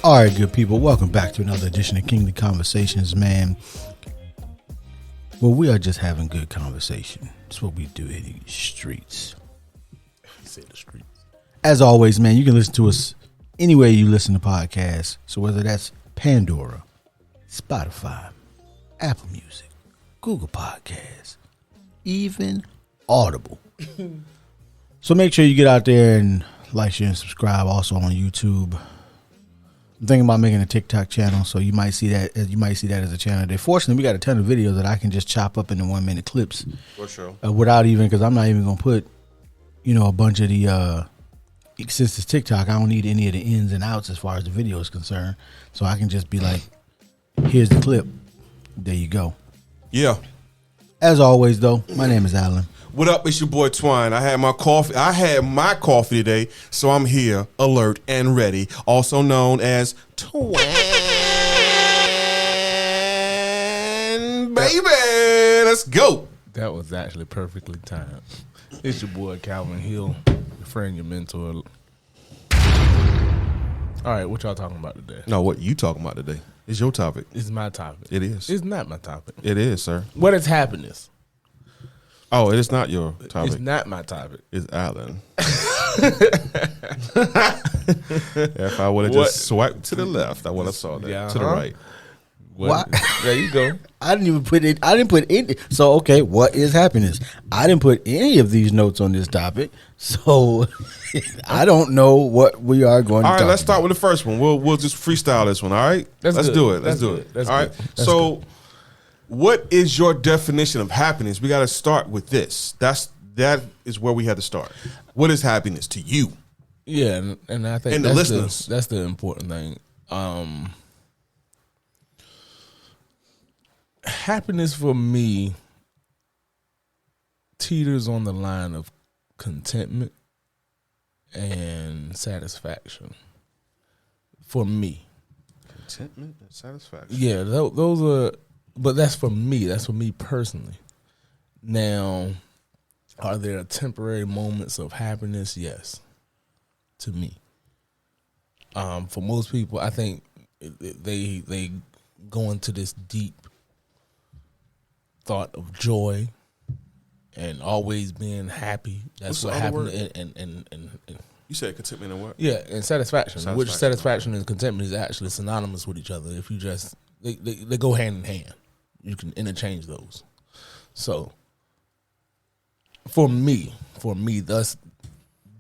All right, good people, welcome back to another edition of Kingly Conversations, man. Well, we are just having good conversation. That's what we do in these streets. He said the streets. As always, man, you can listen to us anywhere you listen to podcasts. So whether that's Pandora, Spotify, Apple Music, Google Podcasts, even Audible. So make sure you get out there and like, share, and subscribe. Also on YouTube. I'm thinking about making a TikTok channel, so you might see that. You might see that as a channel there. Fortunately, we got a ton of videos that I can just chop up into 1 minute clips. For sure. Without even, because I'm not even gonna put, a bunch of the. Since it's TikTok, I don't need any of the ins and outs as far as the video is concerned. So I can just be like, here's the clip. There you go. Yeah. As always, though, my name is Alan. What up? It's your boy Twine. I had my coffee today, so I'm here, alert and ready. Also known as Twine, baby. Let's go. That was actually perfectly timed. It's your boy Calvin Hill, your friend, your mentor. All right, what y'all talking about today? No, what you talking about today? It's your topic. It's my topic. It is. It's not my topic. It is, sir. What is happiness? Oh, it is not your topic. It's not my topic. It's Alan. If I would have just swiped to the left, I would have saw that. Yeah, to the right. What? There you go. I didn't even put it. I didn't put it. So okay, what is happiness? I didn't put any of these notes on this topic, so I don't know what we are going to. All right, talk let's about. start with the first one. We'll just freestyle this one. All right, let's do it. Let's do it. That's all right. good. So, what is your definition of happiness? We got to start with this. That is where we had to start. What is happiness to you? Yeah, and I think And the listeners. that's the important thing. Happiness for me teeters on the line of contentment and satisfaction. For me, Contentment and satisfaction. yeah, those are. But that's for me. That's for me personally. Now, are there temporary moments of happiness? Yes, to me. For most people, I think they go into this deep thought of joy and always being happy. That's What's what the other happened. And You said contentment and what? yeah, and satisfaction. Which Satisfaction. satisfaction and contentment is actually synonymous with each other. If you just they go hand in hand. You can interchange those. So for me,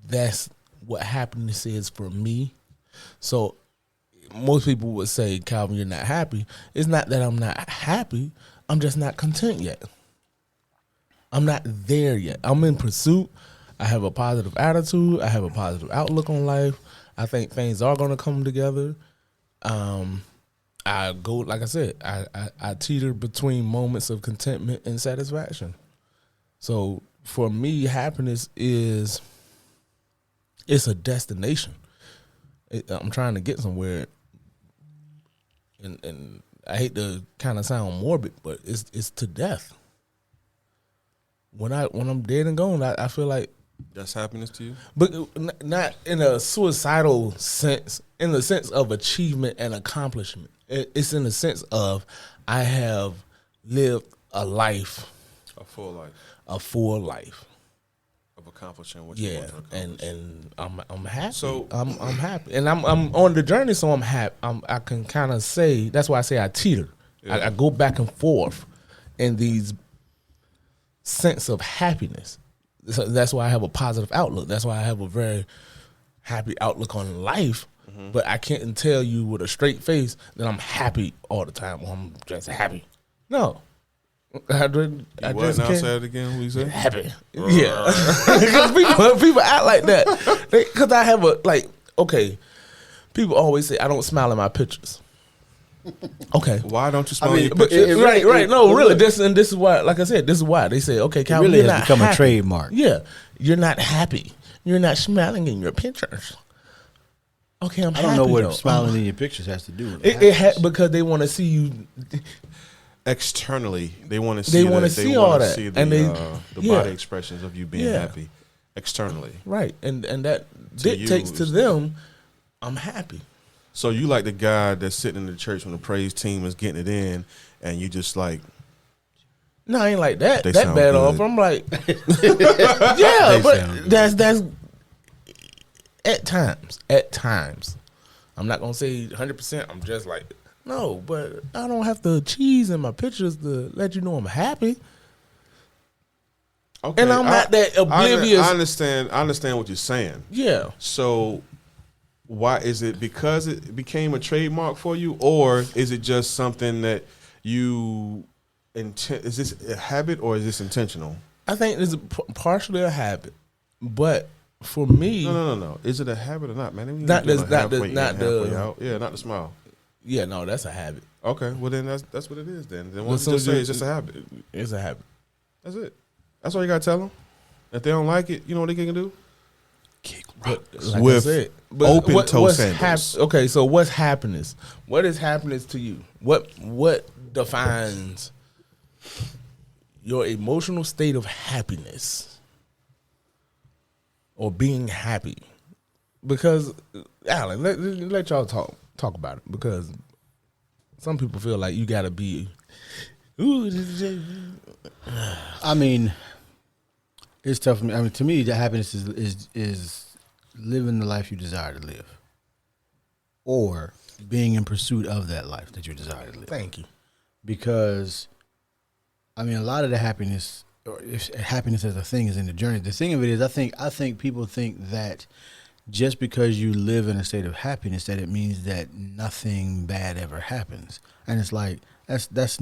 that's what happiness is for me. So most people would say, Calvin, you're not happy. It's not that I'm not happy. I'm just not content yet. I'm not there yet. I'm in pursuit. I have a positive attitude. I have a positive outlook on life. I think things are going to come together. I go, like I said, I teeter between moments of contentment and satisfaction. So for me, happiness it's a destination. I'm trying to get somewhere, and I hate to kind of sound morbid, but it's to death. When I'm dead and gone, I feel like That's happiness to you? but not in a suicidal sense, in the sense of achievement and accomplishment. It's in the sense of I have lived a life, A full life of accomplishing what you want to accomplish. and I'm happy. So- I'm happy, and I'm on the journey, so I'm happy. I can kind of say that's why I say I teeter. Yeah. I go back and forth in these sense of happiness. So that's why I have a positive outlook. That's why I have a very happy outlook on life. Mm-hmm. But I can't tell you with a straight face that I'm happy all the time, or I'm just happy. No. I just Now can't. say it again. What you said? Happy. Yeah. Because people act like that. Because I have okay, People always say I don't smile in my pictures. Okay. Why don't you smile? I mean, in your but pictures? Right. No, really. This is why. Like I said, this is why they say, okay, Calvin, really you're has not become a happy. trademark. Yeah, you're not happy. You're not smiling in your pictures. Okay, I'm I happy. don't know what though. smiling in your pictures has to do with Because they want to see you. Externally, they want to see. They wanna see all that. See And they- the yeah. body expressions of you being Yeah. happy. Externally, Right, and that To dictates you to is- them, I'm happy. so you like the guy that's sitting in the church when the praise team is getting it in, and you just like, No, I ain't like that. They That sound bad good. off. I'm like, yeah, They but sound good. that's at times. I'm not gonna say 100%. I'm just like, no, but I don't have to cheese in my pictures to let you know I'm happy. okay, And I'm not that oblivious. I understand what you're saying. Yeah, So, why is it because it became a trademark for you, or is it just something that you intent? Is this a habit or is this intentional? I think it's partially a habit, but for me, No. Is it a habit or not, man? We Not doing the- a not the- halfway in, not the- halfway out. Yeah, not the smile. yeah, no, that's a habit. Okay, well then that's what it is. Then why don't But you just so say it's just a habit? It's a habit. That's it. That's all you gotta tell them. If they don't like it, you know what they can do? Kick But rocks. like With I said, open-toe what's sandals. okay, so what's happiness? What is happiness to you? What defines your emotional state of happiness or being happy? Because Alan, let y'all talk about it, because some people feel like you gotta be. I mean, it's tough for me. I mean, to me, the happiness is living the life you desire to live, or being in pursuit of that life that you desire to live. Thank you. Because, I mean, a lot of the happiness, or if happiness as a thing, is in the journey. The thing of it is, I think people think that just because you live in a state of happiness, that it means that nothing bad ever happens, and it's like that's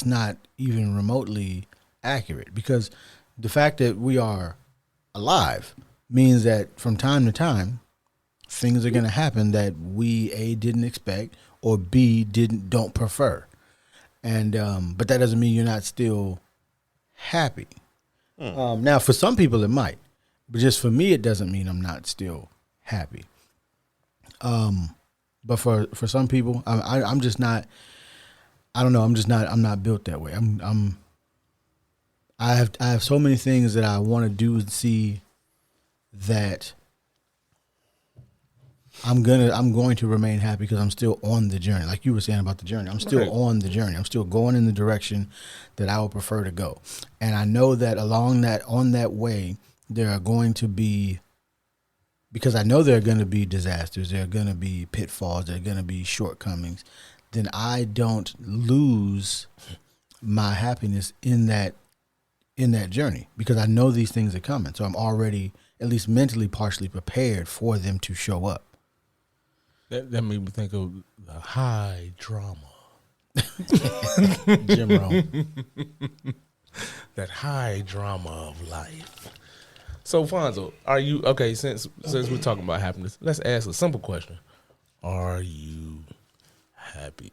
not even remotely accurate, because the fact that we are alive means that from time to time things are going to happen that we A, didn't expect, or B, don't prefer, and but that doesn't mean you're not still happy. Now for some people it might, but just for me it doesn't mean I'm not still happy. But for some people, I'm just not. I don't know. I'm not built that way. I have so many things that I want to do and see that I'm going to remain happy because I'm still on the journey. Like you were saying about the journey, I'm still on the journey. I'm still going in the direction that I would prefer to go, and I know that on that way there are going to be, because I know there are going to be disasters, there are going to be pitfalls, there are going to be shortcomings. Then I don't lose my happiness in that journey, because I know these things are coming. So I'm already, at least mentally, partially prepared for them to show up. That made me think of the high drama. Jim Rome. That high drama of life. So Fonzo, are you okay? Since we're talking about happiness, let's ask a simple question: are you happy?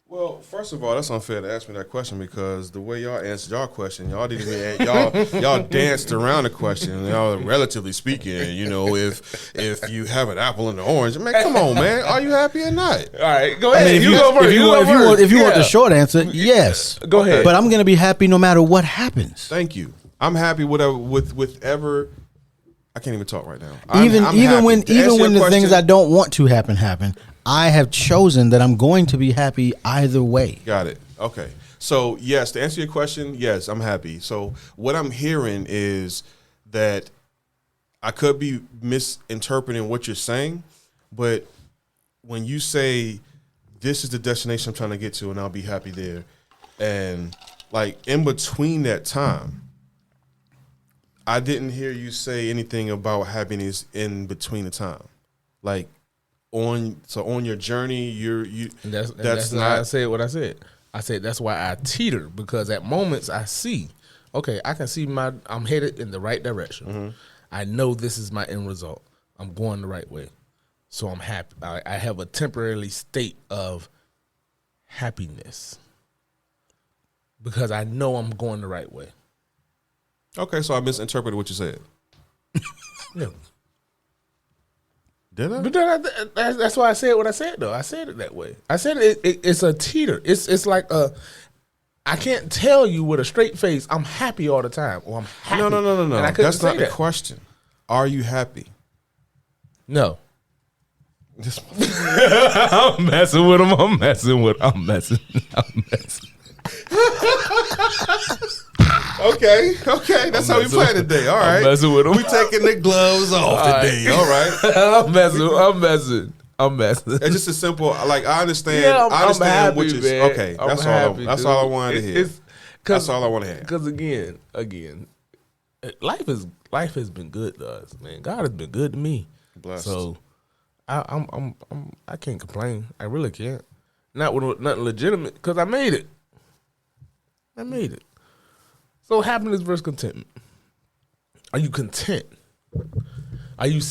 Well, first of all, that's unfair to ask me that question, because the way y'all answered y'all question, y'all didn't even y'all danced around the question. Y'all, relatively speaking, you know, if you have an apple and an orange, man, come on, man, are you happy or not? All right, go ahead. I mean, you go first. if you want the short answer, yes. Go ahead. But I'm going to be happy no matter what happens. Thank you. I'm happy with ever. I can't even talk right now. Even when To answer your the things question- I don't want to happen, I have chosen that I'm going to be happy either way. Got it. Okay. So, yes, to answer your question, yes, I'm happy. So, what I'm hearing is that I could be misinterpreting what you're saying, but when you say this is the destination I'm trying to get to and I'll be happy there, and like in between that time, I didn't hear you say anything about happiness in between the time. Like, on your journey, that's why not. I said what I said. I said that's why I teeter, because at moments I see, okay, I can see I'm headed in the right direction. Mm-hmm. I know this is my end result. I'm going the right way. So I'm happy. I have a temporary state of happiness because I know I'm going the right way. Okay, so I misinterpreted what you said. Yeah. Did I? But that's why I said what I said, though. I said it that way. I said it's a teeter. It's like I can't tell you with a straight face I'm happy all the time or I'm happy. No. And I couldn't That's say not the that. question. Are you happy? No. I'm messing with him. I'm messing. Okay. That's how we play today. All right. I'm messing with him. We taking the gloves off today. All right. I'm messing. It's just a simple. Like I understand. Yeah, I understand I'm happy, which is man. okay. I'm That's happy, all. That's all I dude. wanted to hear. That's all I want to hear. Because again, life has been good to us, man. God has been good to me. Blessed. So I can't complain. I really can't. Not with nothing legitimate because I made it. So happiness versus contentment. Are you content? Are you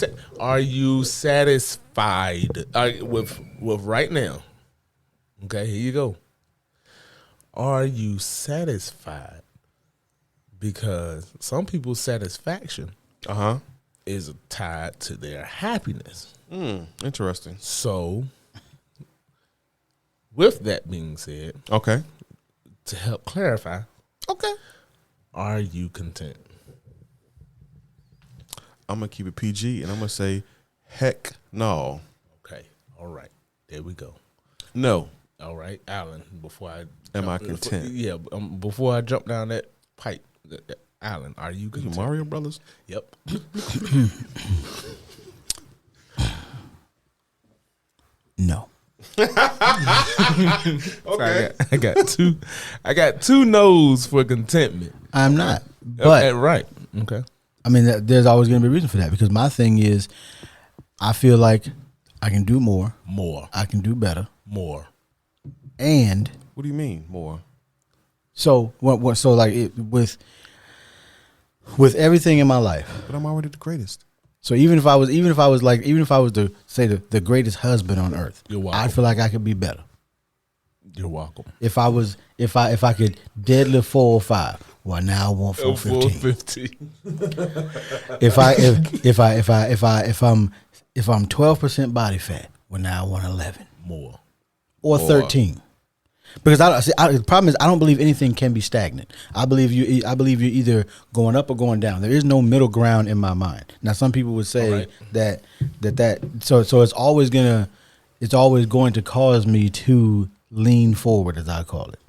satisfied with right now? Okay, here you go. Are you satisfied? Because some people's satisfaction is tied to their happiness. Interesting. So, with that being said, Okay. to help clarify, are you content? I'm gonna keep it PG and I'm gonna say, heck no. Okay, all right, there we go. No. All right, Alan. Am I content? Before I jump down that pipe, Alan, are you content? Mario Brothers? Yep. No. Okay. So I got two no's for contentment. I'm not. But right. Okay. I mean, there's always going to be a reason for that because my thing is, I feel like I can do more. I can do better. And What do you mean more? so what? So like with everything in my life. But I'm already the greatest. So even if I was to say the greatest husband on earth, You're welcome. I feel like I could be better. You're welcome. If I could deadlift 405, well now I want 415. 415. If I'm 12% body fat, well now I want 11 More. or 13. Because the problem is I don't believe anything can be stagnant. I believe you're either going up or going down. There is no middle ground in my mind. Now some people would say that so it's always going to cause me to lean forward, as I call it.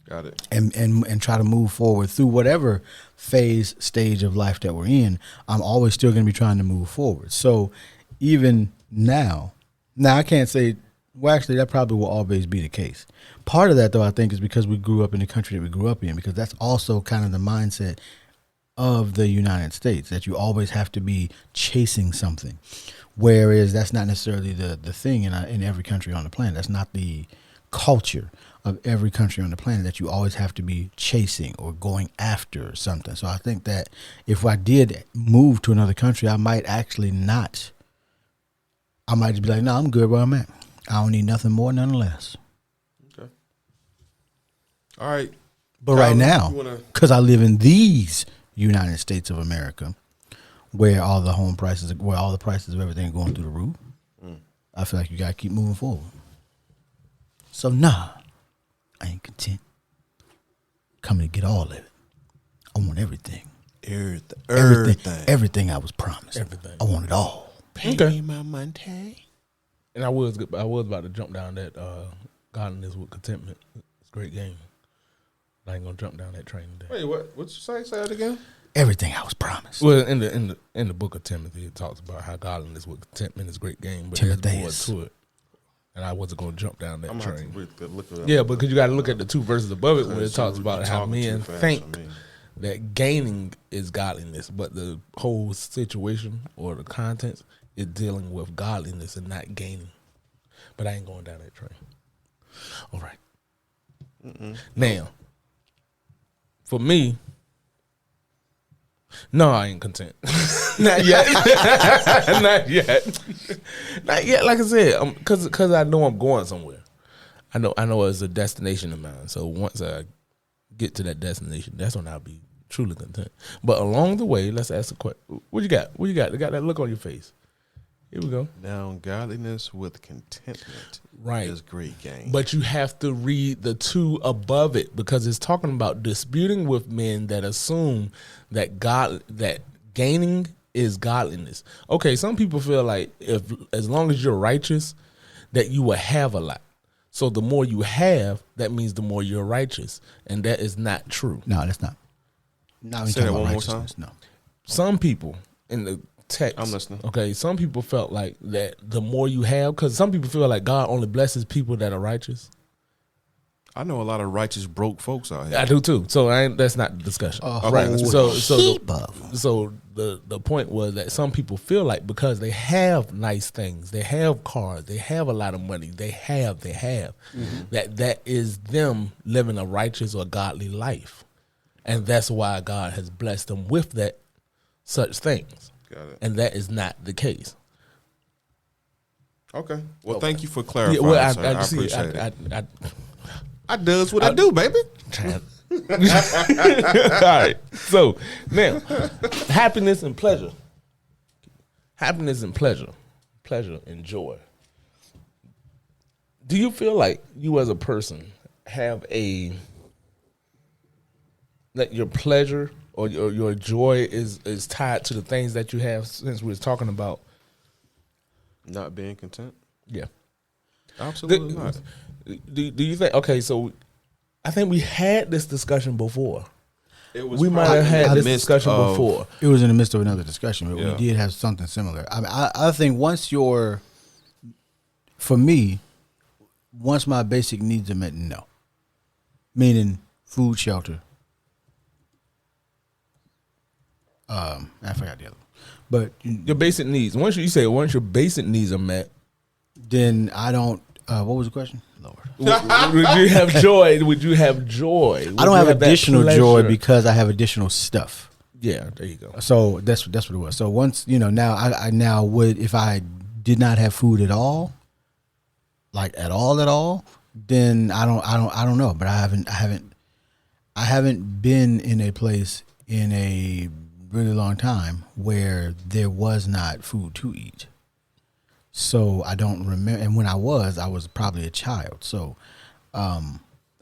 Got it. And try to move forward through whatever stage of life that we're in. I'm always still going to be trying to move forward. So even now I can't say, well, actually, that probably will always be the case. Part of that, though, I think, is because we grew up in the country that we grew up in, because that's also kind of the mindset of the United States, that you always have to be chasing something, whereas that's not necessarily the thing in every country on the planet. That's not the culture of every country on the planet, that you always have to be chasing or going after something. So I think that if I did move to another country, I might just be like, no, I'm good where I'm at. I don't need nothing more, none less. Okay. All right. But right now, because I live in these United States of America, where all the prices of everything are going through the roof, I feel like you got to keep moving forward. So, nah, I ain't content. Coming to get all of it. I want everything. Everything I was promised. Everything. I want it all. Pay me my money. And I was about to jump down that Godliness with Contentment. It's a great game. I ain't gonna jump down that train today. Wait, what you say? Say that again. Everything I was promised. Well, in the book of Timothy, it talks about how Godliness with Contentment is a great game, but there's more to it. And I wasn't gonna jump down that train. Look at Yeah, because you got to look at the two verses above it when it talks about how men think that gaining is godliness, but the whole situation or the contents is dealing with godliness and not gaining. But I ain't going down that train. All right. Now, for me, No, I ain't content. Not yet. Not yet. Not yet. Like I said, because I know I'm going somewhere. I know it's a destination of mine. So once I get to that destination, that's when I'll be truly content. But along the way, let's ask a question. What you got? What you got? You got that look on your face. Here we go. Now, godliness with contentment is great game. But you have to read the two above it because it's talking about disputing with men that assume that gaining is godliness. Okay, some people feel like as long as you're righteous, that you will have a lot. So the more you have, that means the more you're righteous, and that is not true. No, that's not. Now we Say talking that about one more time. righteousness. No. Some people in the text, I'm listening. Okay, some people felt like that the more you have, because some people feel like God only blesses people that are righteous. I know a lot of righteous broke folks out here. I do too. So that's not the discussion. Right. So the point was that some people feel like because they have nice things, they have cars, they have a lot of money, they have that is them living a righteous or godly life, and that's why God has blessed them with that such things. Got it. And that is not the case. Okay. Well, thank you for clarifying. Yeah, sir. I appreciate it. I does what I do, baby. All right. So now, happiness and pleasure. Happiness and pleasure. Pleasure and joy. Do you feel like you as a person have that your pleasure or your joy is tied to the things that you have, since we was talking about not being content? Yeah. Absolutely not. Do you think? Okay, so I think we had this discussion before. We might have had this discussion before. It was in the midst of another discussion, but Yeah. we did have something similar. I mean, I think once my basic needs are met, no. Meaning food, shelter. I forgot the other one. But Your basic needs. Once your basic needs are met, then I don't. What was the question? Lord. would you have joy? Would you have joy? I don't have that additional joy pleasure? because I have additional stuff. Yeah, there you go. So that's what it was. So once now I now would, if I did not have food at all, like at all, then I don't know. But I haven't been in a place in a really long time where there was not food to eat. So I don't remember, and when I was probably a child. So I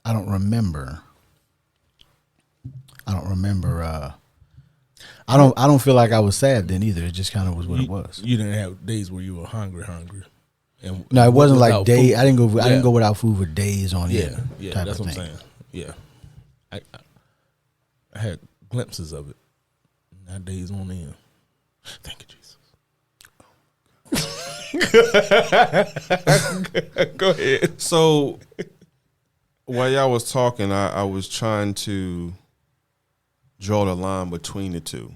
don't remember. I don't feel like I was sad then either. It just kind of was what it was. You didn't have days where you were hungry, and No, it wasn't like without days. food. I didn't go. I Yeah. didn't go without food for days on end. Yeah, type that's of what I'm thing. saying. Yeah, I had glimpses of it. Not days on end. Thank you, Jesus. Go ahead. So while y'all was talking, I was trying to draw the line between the two.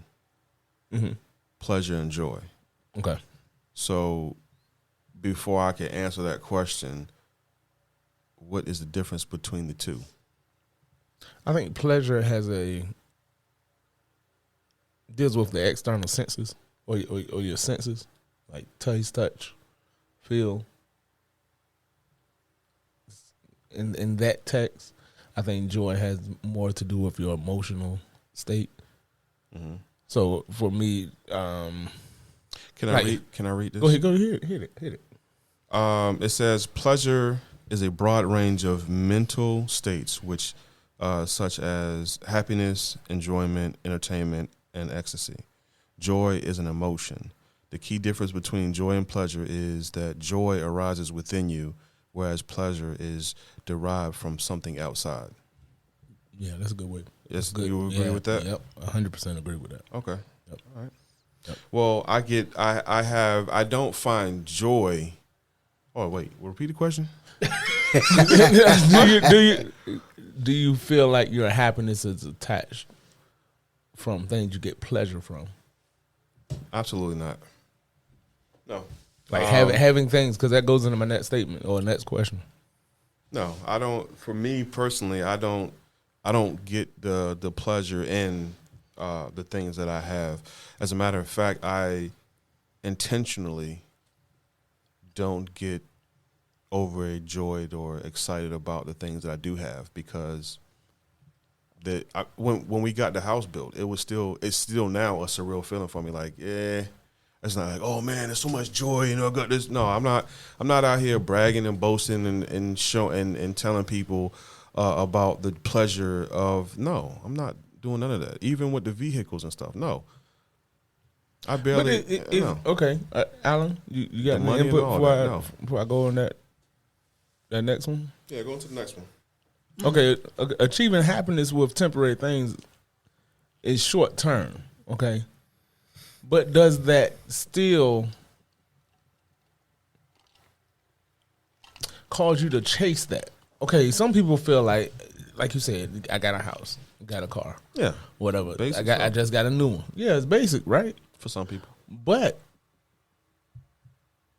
Mm-hmm. Pleasure and joy. Okay. So before I can answer that question, what is the difference between the two? I think pleasure deals with the external senses or your senses, like taste, touch, feel. In that text, I think joy has more to do with your emotional state. Mm-hmm. So for me, Can I read this? Go ahead, hit it. It says pleasure is a broad range of mental states, which such as happiness, enjoyment, entertainment, and ecstasy. Joy is an emotion. The key difference between joy and pleasure is that joy arises within you, whereas pleasure is derived from something outside. Yeah, that's a good way. Yes, Good. you agree with that? Yep, 100% agree with that. Okay. Yep. All right. Yep. Well, I don't find joy. Oh wait, repeat the question. do you feel like your happiness is attached from things you get pleasure from? Absolutely not. No. Like having things, because that goes into my next statement or next question. No, I don't. For me personally, I don't get the pleasure in the things that I have. As a matter of fact, I intentionally don't get overjoyed or excited about the things that I do have, because when we got the house built, it's still now a surreal feeling for me. Like, yeah, it's not like, oh man, there's so much joy, I got this. No, I'm not out here bragging and boasting and showing and telling people about the pleasure of. No, I'm not doing none of that. Even with the vehicles and stuff. No, I barely. No. Okay, Alan, you got any input before I go on that next one? Yeah, go to the next one. Okay, achieving happiness with temporary things is short term, okay? But does that still cause you to chase that? Okay, some people feel like you said, I got a house, got a car. Yeah. Whatever. Basic I just got a new one. Yeah, it's basic, right? For some people. But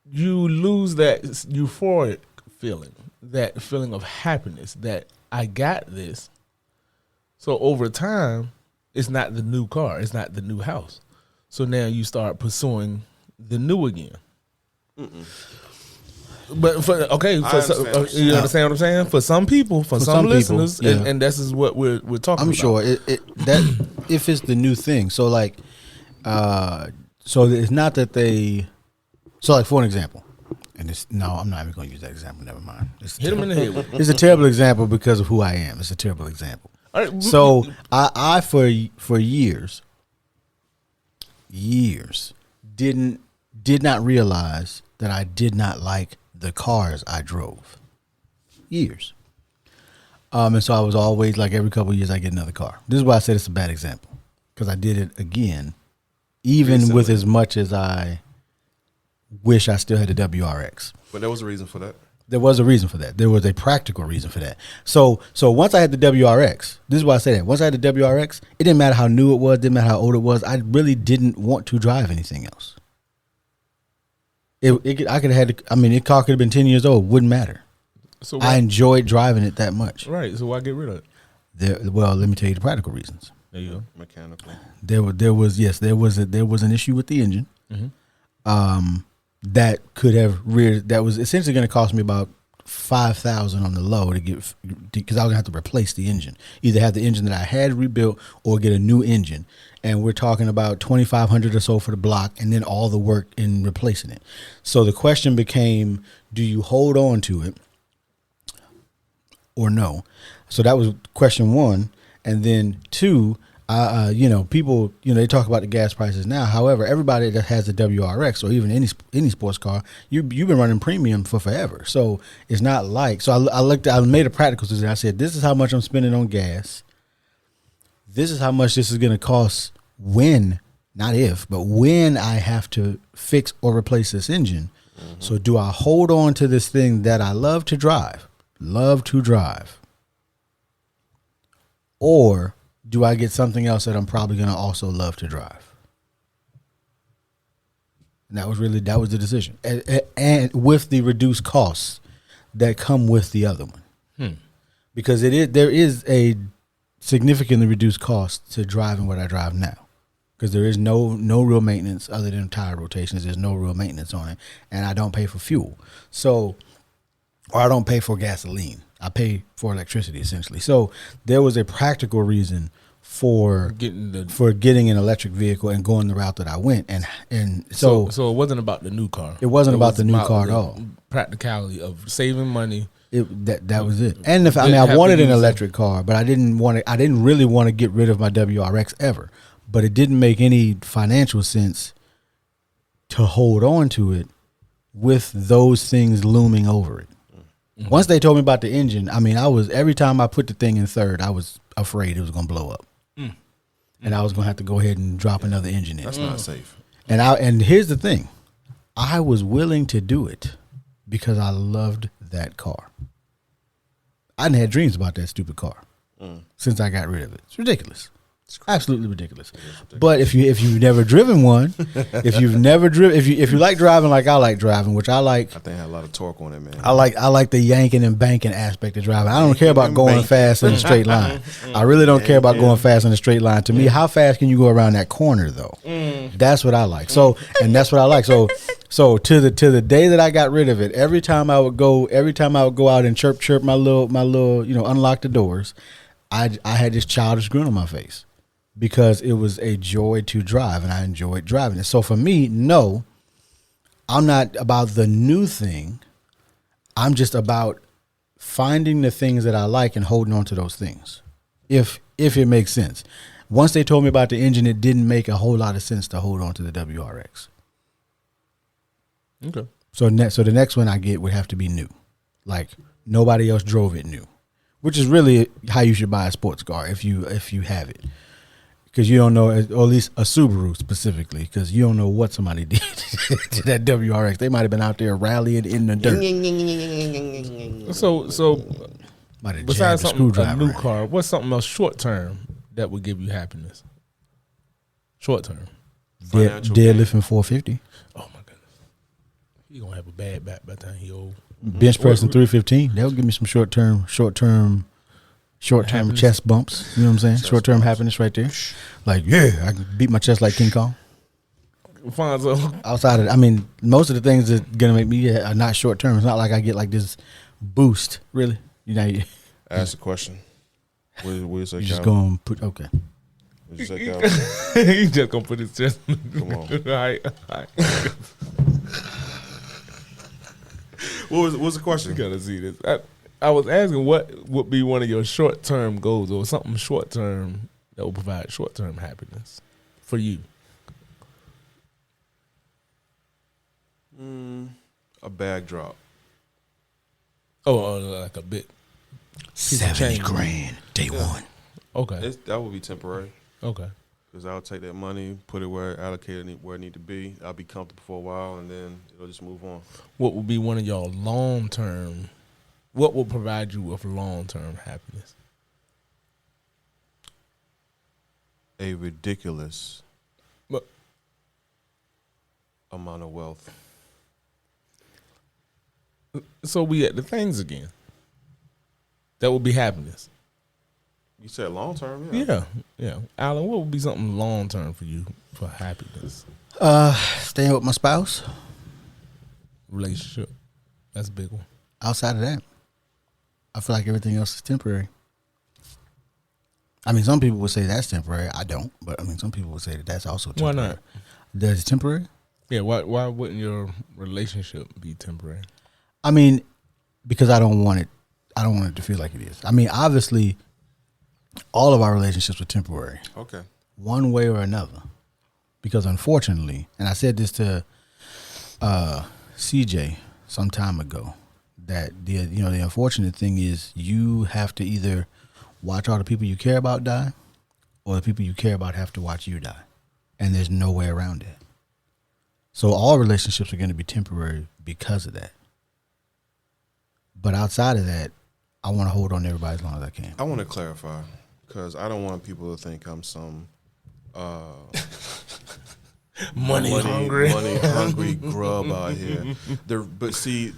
you lose that euphoric feeling, that feeling of happiness that I got this. So over time, it's not the new car. It's not the new house. So now you start pursuing the new again. Mm-mm. But you understand what I'm saying? For some people, for some listeners, people, yeah. and this is what we're talking about. I'm sure that if it's the new thing. So like, so it's not that they. So like, for an example. And I'm not even going to use that example. Never mind. Hit him in the head with it. It's a terrible example because of who I am. It's a terrible example. Right. So I for years did not realize that I did not like the cars I drove. Years. And so I was always like, every couple of years I get another car. This is why I said it's a bad example, because I did it again, even with as much as I wish I still had a WRX. But there was a reason for that. There was a reason for that. There was a practical reason for that. So once I had the WRX, this is why I say that. Once I had the WRX, it didn't matter how new it was, didn't matter how old it was. I really didn't want to drive anything else. I could have had. The car could have been 10 years old. Wouldn't matter. So I enjoyed driving it that much. Right. So why get rid of it? Well, let me tell you the practical reasons. There you go. Mechanical. There was an issue with the engine. Mm-hmm. That could have that was essentially going to cost me about $5,000 on the low because I was going to have to replace the engine, either have the engine that I had rebuilt or get a new engine. And we're talking about $2,500 or so for the block, and then all the work in replacing it. So the question became, do you hold on to it or no? So that was question one. And then two, people, they talk about the gas prices now. However, everybody that has a WRX or even any sports car, you've been running premium for forever. So it's not like, so I made a practical decision. I said, this is how much I'm spending on gas. This is how much this is going to cost not if, but when I have to fix or replace this engine. Mm-hmm. So do I hold on to this thing that I love to drive, or do I get something else that I'm probably going to also love to drive? And that was the decision. And with the reduced costs that come with the other one. Because there is a significantly reduced cost to driving what I drive now. Because there is no real maintenance other than tire rotations. There's no real maintenance on it. And I don't pay for fuel. Or I don't pay for gasoline. I pay for electricity, essentially. So there was a practical reason for getting an electric vehicle and going the route that I went. And so it wasn't about the new car. It wasn't about the new car at all. Practicality of saving money. That was it. And I wanted an electric car, but I didn't really want to get rid of my WRX ever. But it didn't make any financial sense to hold on to it with those things looming over it. Mm-hmm. Once they told me about the engine, every time I put the thing in third, I was afraid it was going to blow up. And I was going to have to go ahead and drop another engine in. That's not safe. And here's the thing. I was willing to do it because I loved that car. I hadn't had dreams about that stupid car since I got rid of it. It's ridiculous. Absolutely ridiculous. But if you've never driven one, if you like driving like I like driving, which I like, I think I had a lot of torque on it, man. I like the yanking and banking aspect of driving. I don't care about going fast in a straight line. I really don't care about going fast in a straight line. To me, how fast can you go around that corner though? That's what I like. So, and that's what I like. So to the day that I got rid of it, every time I would go out and chirp my little, unlock the doors, I had this childish grin on my face because it was a joy to drive and I enjoyed driving it. So for me, no, I'm not about the new thing. I'm just about finding the things that I like and holding on to those things. If it makes sense. Once they told me about the engine, it didn't make a whole lot of sense to hold on to the WRX. Okay. So the next one I get would have to be new. Like nobody else drove it new. Which is really how you should buy a sports car if you have it. Because you don't know, or at least a Subaru specifically, because you don't know what somebody did to that WRX. They might have been out there rallying in the dirt. So Might have besides jabbed something, a screwdriver new in. car, what's something else short term that would give you happiness? Short term. Financial Deadlifting 450. Oh my goodness. He gonna have a bad back by the time he old. Bench pressing 315. That would give me some short term Happiness. chest bumps. You know what I'm saying? Short term happiness right there. Like, yeah, I can beat my chest like King Kong. Fonzo. Outside of, most of the things that gonna make me are not short term. It's not like I get like this boost, really. You Ask the question. What you say, just Calvin? go and put, okay. What you say, Calvin? He just gonna put his chest. Come on. All right. What was the question? You gotta see this. I was asking what would be one of your short term goals or something short term that will provide short term happiness for you. A bag drop. Oh, like a bit. 70 grand, day one. Okay. That would be temporary. Okay. Because I'll take that money, put it allocate it where it need to be. I'll be comfortable for a while, and then it'll just move on. What would be one of your long term? What will provide you with long term happiness? A ridiculous But amount of wealth. so we at the things again. That would be happiness. You said long term, Yeah. Alan, what would be something long term for you for happiness? Staying with my spouse. Relationship. That's a big one. Outside of that, I feel like everything else is temporary. Some people would say that's temporary. I don't, but some people would say that that's also temporary. Why not? That's temporary? Yeah, why wouldn't your relationship be temporary? Because I don't want it. I don't want it to feel like it is. Obviously, all of our relationships are temporary, Okay. one way or another. Because unfortunately, and I said this to CJ some time ago, that the unfortunate thing is you have to either watch all the people you care about die, or the people you care about have to watch you die, and there's no way around it. So all relationships are going to be temporary because of that. But outside of that, I want to hold on to everybody as long as I can. I want to clarify because I don't want people to think I'm some money hungry grub out here. But see,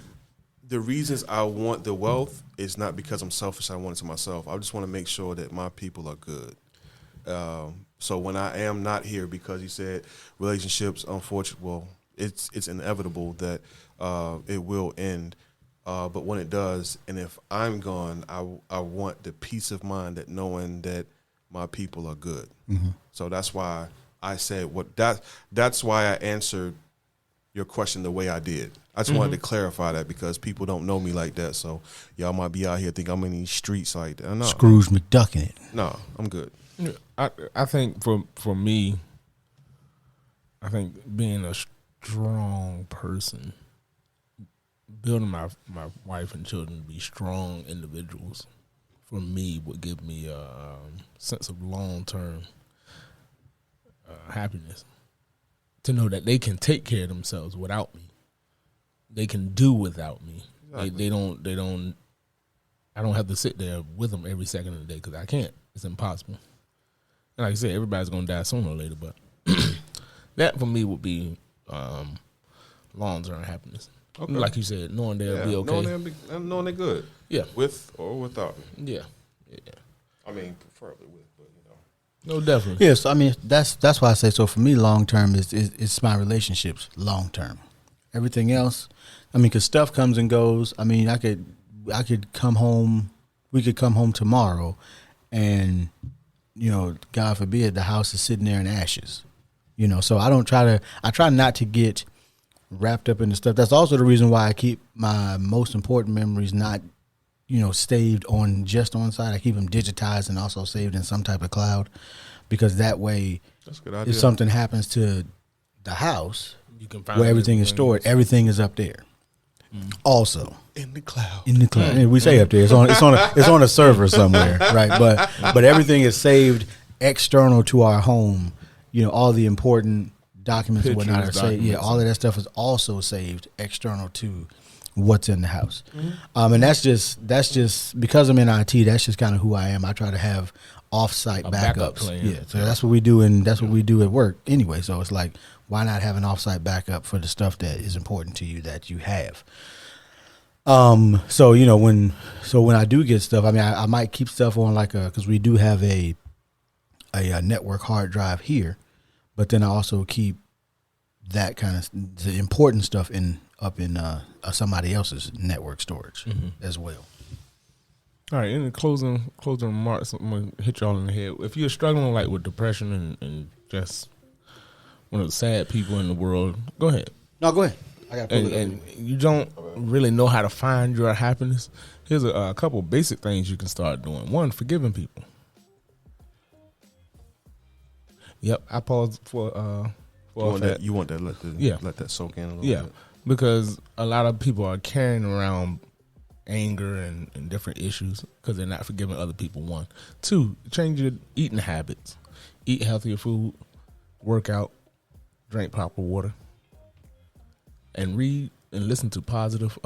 the reasons I want the wealth is not because I'm selfish. I want it to myself. I just want to make sure that my people are good. So when I am not here, because he said relationships, unfortunately, well, it's inevitable that it will end. But when it does, and if I'm gone, I want the peace of mind that knowing that my people are good. Mm-hmm. So that's why I said that's why I answered your question the way I did. I just wanted to clarify that because people don't know me like that. So y'all might be out here thinking I'm in these streets like that. No. Scrooge McDucking it. No, I'm good. I think for me, I think being a strong person, building my wife and children to be strong individuals, for me would give me a sense of long-term happiness. To know that they can take care of themselves without me. They can do without me. Exactly. They don't. I don't have to sit there with them every second of the day because I can't. It's impossible. like I said, everybody's gonna die sooner or later, but that for me would be long-term happiness. Okay. Like you said, knowing they'll be okay. Knowing they're good. Yeah. With or without. Yeah. I mean, preferably with, but you know. No, definitely. Yes, I mean that's why I say so. For me, long term is my relationships. Long term, everything else. I mean, because stuff comes and goes. I mean, I could come home. We could come home tomorrow, and you know, God forbid, the house is sitting there in ashes. You know, so I try not to get wrapped up in the stuff. That's also the reason why I keep my most important memories not, you know, saved on site. I keep them digitized and also saved in some type of cloud, because that way, that's a good idea. if something happens to the house, You can find where everything is stored, everything is up there. Also in the cloud. And we say up there, it's on a server somewhere, right? But everything is saved external to our home. You know, all the important documents and whatnot are saved. Yeah, all of that stuff is also saved external to what's in the house. And that's just because I'm in IT. That's just kind of who I am. I try to have off-site backups. Plan. Yeah, so that's what we do, and that's what we do at work anyway. So it's like, why not have an off-site backup for the stuff that is important to you that you have? So you know, when I do get stuff, I mean, I might keep stuff on because we do have a network hard drive here, but then I also keep that kind of the important stuff up in somebody else's network storage as well. All right, in the closing remarks, I'm gonna hit y'all in the head. If you're struggling like with depression and just one of the sad people in the world, go ahead. No, go ahead. I got and you don't really know how to find your happiness. Here's a couple basic things you can start doing. One, forgiving people. Yep, I paused for you want that let that soak in a little bit. Because a lot of people are carrying around anger and different issues because they're not forgiving other people. One. Two, change your eating habits. Eat healthier food, work out, drink proper water, and read and listen to positive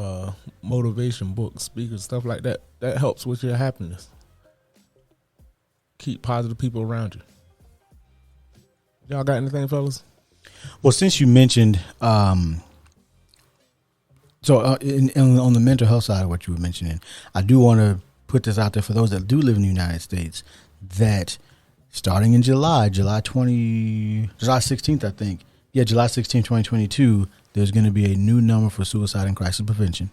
motivation books, speakers, stuff like that. That helps with your happiness. Keep positive people around you. Y'all got anything, fellas? Well, since you mentioned, on the mental health side of what you were mentioning, I do want to put this out there for those that do live in the United States, that starting in July 16th, I think. Yeah, July 16th, 2022, there's going to be a new number for suicide and crisis prevention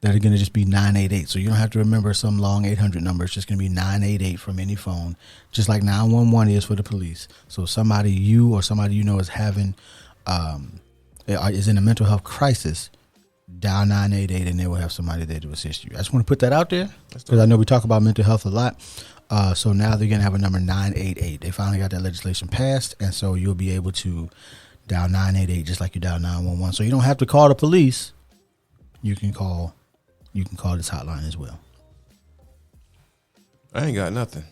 that are going to just be 988. So you don't have to remember some long 800 number. It's just going to be 988 from any phone, just like 911 is for the police. So somebody you know is having is in a mental health crisis, dial 988 and they will have somebody there to assist you. I just want to put that out there because I know we talk about mental health a lot. So now they're going to have a number 988. They finally got that legislation passed, and so you'll be able to dial 988 just like you dial 911. So you don't have to call the police. You can call this hotline as well. I ain't got nothing.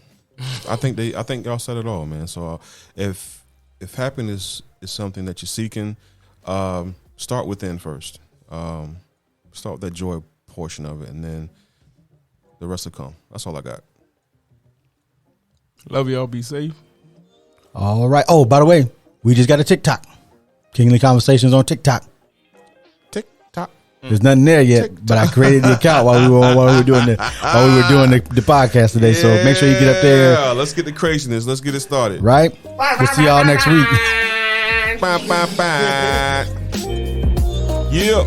I think y'all said it all, man. So if happiness is something that you're seeking, start within first. Start with that joy portion of it, and then the rest will come. That's all I got. Love y'all. Be safe. All right. Oh, by the way, we just got a TikTok. Kingly Conversations on TikTok. TikTok. There's nothing there yet, TikTok. but I created the account while we were doing the podcast today. So make sure you get up there. Yeah, let's get the craziness. Let's get it started. Right. We'll see y'all next week. Bye. Yeah.